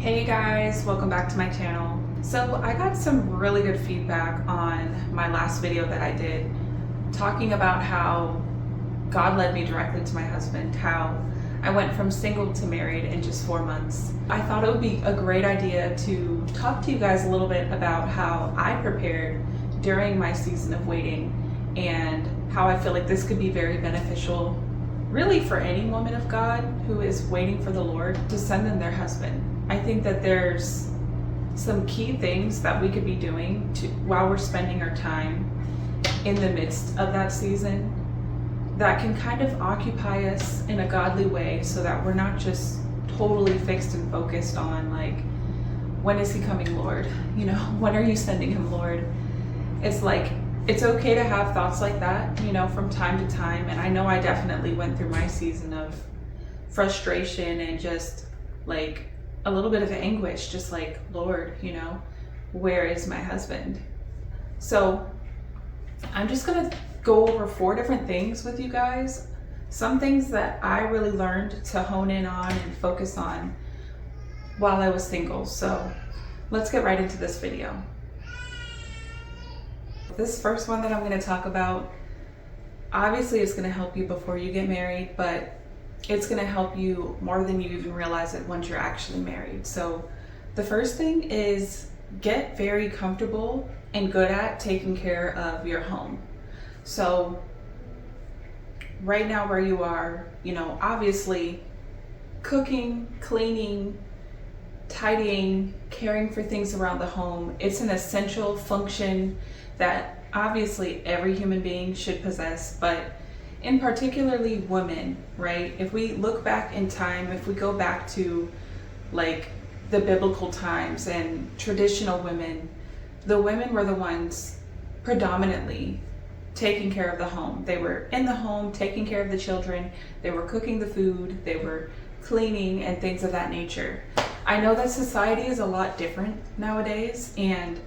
Hey guys, welcome back to my channel. So I got some really good feedback on my last video that I did talking about how God led me directly to my husband, how I went from single to married in just 4 months. I thought it would be a great idea to talk to you guys a little bit about how I prepared during my season of waiting and how I feel like this could be very beneficial really for any woman of God who is waiting for the Lord to send them their husband. I think that there's some key things that we could be doing while we're spending our time in the midst of that season that can kind of occupy us in a godly way so that we're not just totally fixed and focused on like, when is he coming, Lord? You know, when are you sending him, Lord? It's like, it's okay to have thoughts like that, you know, from time to time. And I know I definitely went through my season of frustration and just like a little bit of anguish, just like, Lord, you know, where is my husband? So I'm just gonna go over 4 different things with you guys. Some things that I really learned to hone in on and focus on while I was single. So let's get right into this video. This first one that I'm gonna talk about, obviously it's gonna help you before you get married, but it's gonna help you more than you even realize it once you're actually married. So the first thing is get very comfortable and good at taking care of your home. So right now where you are, you know, obviously cooking, cleaning, tidying, caring for things around the home, it's an essential function that obviously every human being should possess, but in particularly women, right? If we look back in time, if we go back to like the biblical times and traditional women, the women were the ones predominantly taking care of the home. They were in the home, taking care of the children, they were cooking the food, they were cleaning and things of that nature. I know that society is a lot different nowadays, and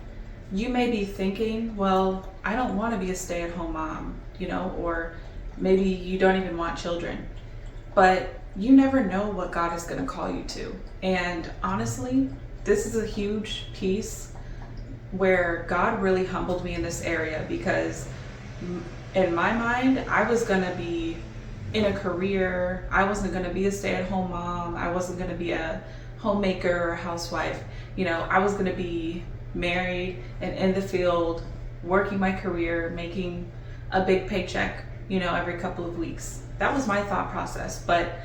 you may be thinking, well, I don't want to be a stay-at-home mom, you know, or maybe you don't even want children, but you never know what God is going to call you to. And honestly, this is a huge piece where God really humbled me in this area, because in my mind, I was going to be in a career. I wasn't going to be a stay-at-home mom. I wasn't going to be a homemaker or a housewife. You know, I was going to be married and in the field, working my career, making a big paycheck, you know, every couple of weeks. That was my thought process. But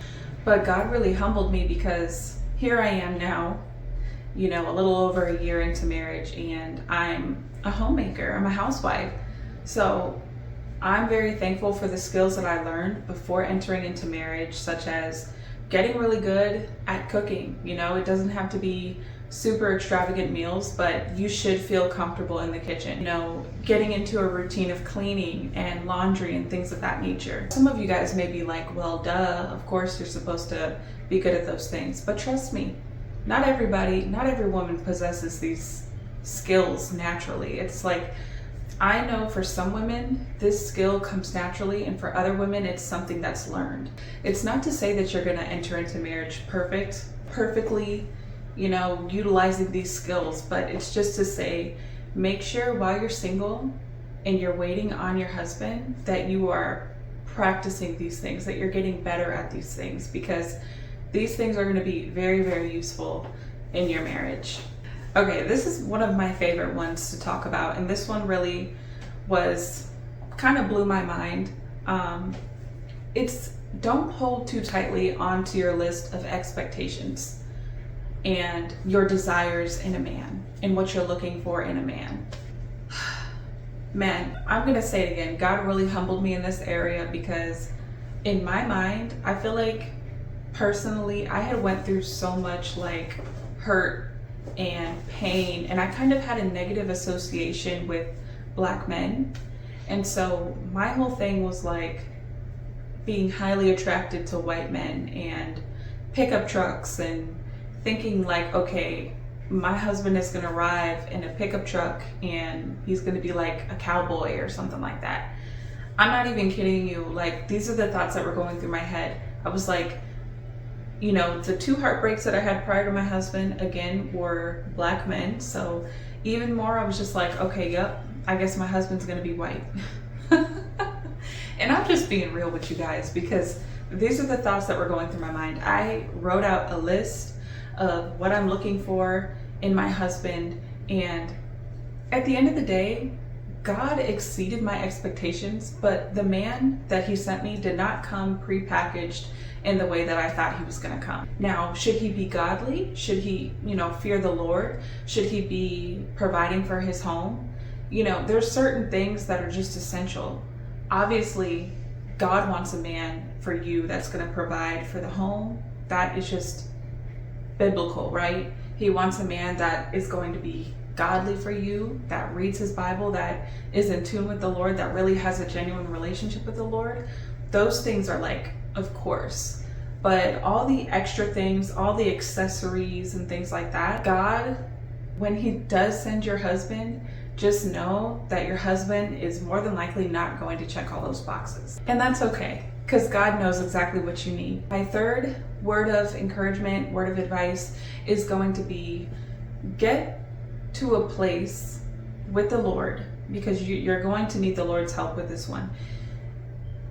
God really humbled me, because here I am now, you know, a little over a year into marriage, and I'm a homemaker, I'm a housewife. So I'm very thankful for the skills that I learned before entering into marriage, such as getting really good at cooking. You know, it doesn't have to be super extravagant meals, but you should feel comfortable in the kitchen. You know, getting into a routine of cleaning and laundry and things of that nature. Some of you guys may be like, well, duh, of course you're supposed to be good at those things. But trust me, not everybody, not every woman possesses these skills naturally. It's like, I know for some women, this skill comes naturally, and for other women, it's something that's learned. It's not to say that you're gonna enter into marriage perfectly, you know, utilizing these skills, but it's just to say, make sure while you're single and you're waiting on your husband that you are practicing these things, that you're getting better at these things, because these things are going to be very, very useful in your marriage. Okay, this is one of my favorite ones to talk about, and this one really kind of blew my mind. It's don't hold too tightly onto your list of expectations and your desires in a man and what you're looking for in a man. Man, I'm gonna say it again. God really humbled me in this area, because in my mind, I feel like personally, I had went through so much like hurt and pain, and I kind of had a negative association with Black men. And so my whole thing was like being highly attracted to white men and pickup trucks, and thinking like, okay, my husband is gonna arrive in a pickup truck and he's gonna be like a cowboy or something like that. I'm not even kidding you. Like, these are the thoughts that were going through my head. I was like, You know, the 2 heartbreaks that I had prior to my husband, again, were black men. So even more, I was just like, okay, yep, I guess my husband's gonna be white. And I'm just being real with you guys, because these are the thoughts that were going through my mind. I wrote out a list of what I'm looking for in my husband, and at the end of the day, God exceeded my expectations, but the man that he sent me did not come prepackaged in the way that I thought he was going to come. Now, should he be godly? Should he, fear the Lord? Should he be providing for his home? There's certain things that are just essential. Obviously, God wants a man for you that's going to provide for the home. That is just biblical, right? He wants a man that is going to be godly for you, that reads his Bible, that is in tune with the Lord, that really has a genuine relationship with the Lord. Those things are like, of course. But all the extra things, all the accessories and things like that, God, when he does send your husband, just know that your husband is more than likely not going to check all those boxes. And that's okay, because God knows exactly what you need. My third word of encouragement, word of advice is going to be, get to a place with the Lord, because you're going to need the Lord's help with this one.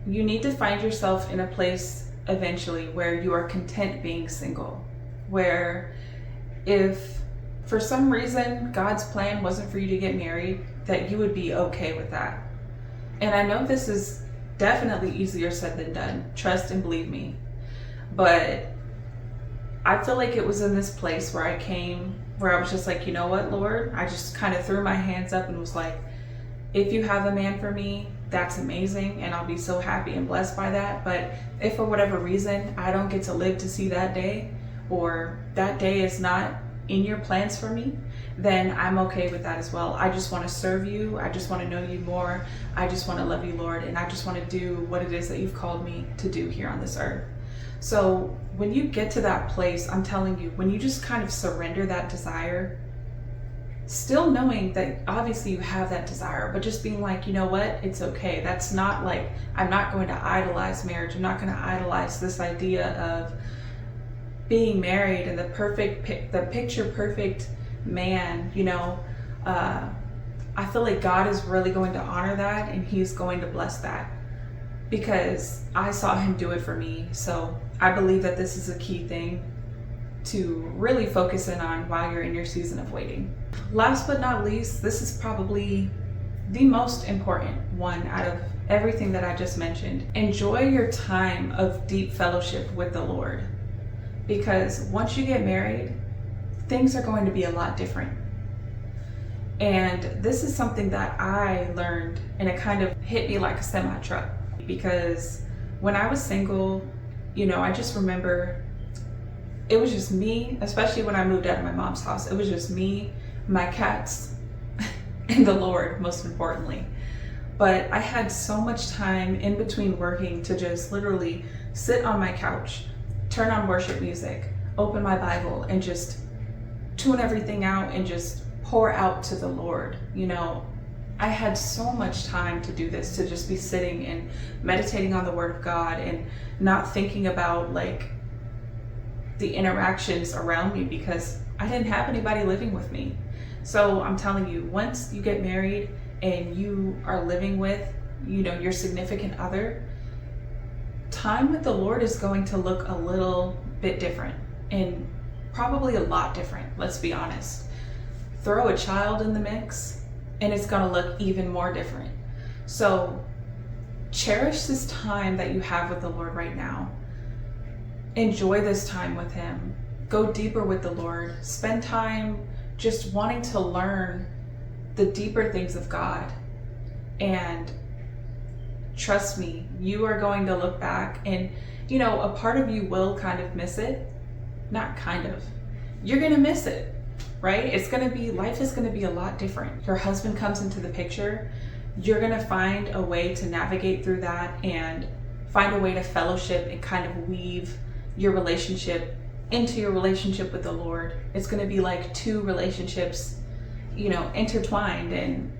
You need to find yourself in a place eventually where you are content being single, where if for some reason God's plan wasn't for you to get married, that you would be okay with that. And I know this is definitely easier said than done, trust and believe me, but I feel like it was in this place where I was just like, you know what, Lord? I just kind of threw my hands up and was like, if you have a man for me, that's amazing, and I'll be so happy and blessed by that. But if for whatever reason I don't get to live to see that day, or that day is not in your plans for me, then I'm okay with that as well. I just want to serve you. I just want to know you more. I just want to love you, Lord, and I just want to do what it is that you've called me to do here on this earth. So when you get to that place, I'm telling you, when you just kind of surrender that desire, still knowing that obviously you have that desire, but just being like, you know what, it's okay. That's not like, I'm not going to idolize marriage. I'm not going to idolize this idea of being married and the picture perfect man. I feel like God is really going to honor that, and he's going to bless that, because I saw him do it for me. So I believe that this is a key thing to really focus in on while you're in your season of waiting. Last but not least, this is probably the most important one out of everything that I just mentioned. Enjoy your time of deep fellowship with the Lord, because once you get married, things are going to be a lot different. And this is something that I learned, and it kind of hit me like a semi-truck, because when I was single, I just remember it was just me, especially when I moved out of my mom's house. It was just me, my cats, and the Lord, most importantly. But I had so much time in between working to just literally sit on my couch, turn on worship music, open my Bible, and just tune everything out and just pour out to the Lord. I had so much time to do this, to just be sitting and meditating on the Word of God and not thinking about like the interactions around me, because I didn't have anybody living with me. So I'm telling you, once you get married and you are living with, your significant other, time with the Lord is going to look a little bit different, and probably a lot different, let's be honest. Throw a child in the mix and it's going to look even more different. So cherish this time that you have with the Lord right now. Enjoy this time with him. Go deeper with the Lord. Spend time just wanting to learn the deeper things of God. And trust me, you are going to look back and, a part of you will kind of miss it. Not kind of. You're going to miss it, right? Life is going to be a lot different. Your husband comes into the picture. You're going to find a way to navigate through that and find a way to fellowship and kind of weave your relationship into your relationship with the Lord. It's going to be like two relationships, intertwined. And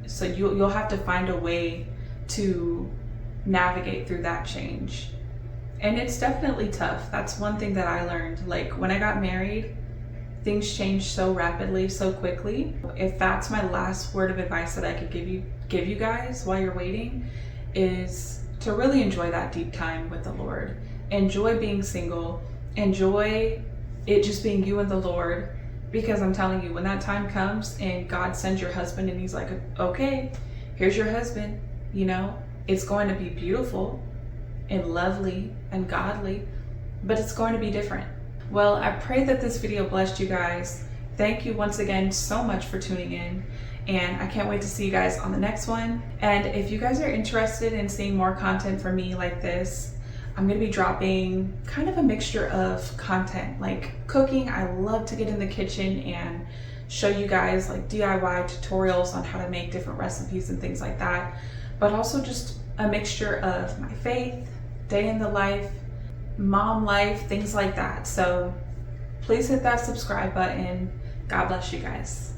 so you'll have to find a way to navigate through that change. And it's definitely tough. That's one thing that I learned. Like when I got married, things changed so rapidly, so quickly. If that's my last word of advice that I could give you guys while you're waiting, is to really enjoy that deep time with the Lord. Enjoy being single. Enjoy it just being you and the Lord. Because I'm telling you, when that time comes and God sends your husband and he's like, okay, here's your husband, you know, it's going to be beautiful and lovely and godly, but it's going to be different. Well, I pray that this video blessed you guys. Thank you once again so much for tuning in, and I can't wait to see you guys on the next one. And if you guys are interested in seeing more content from me like this, I'm gonna be dropping kind of a mixture of content, like cooking. I love to get in the kitchen and show you guys like DIY tutorials on how to make different recipes and things like that, but also just a mixture of my faith, day in the life, mom life, things like that. So please hit that subscribe button. God bless you guys.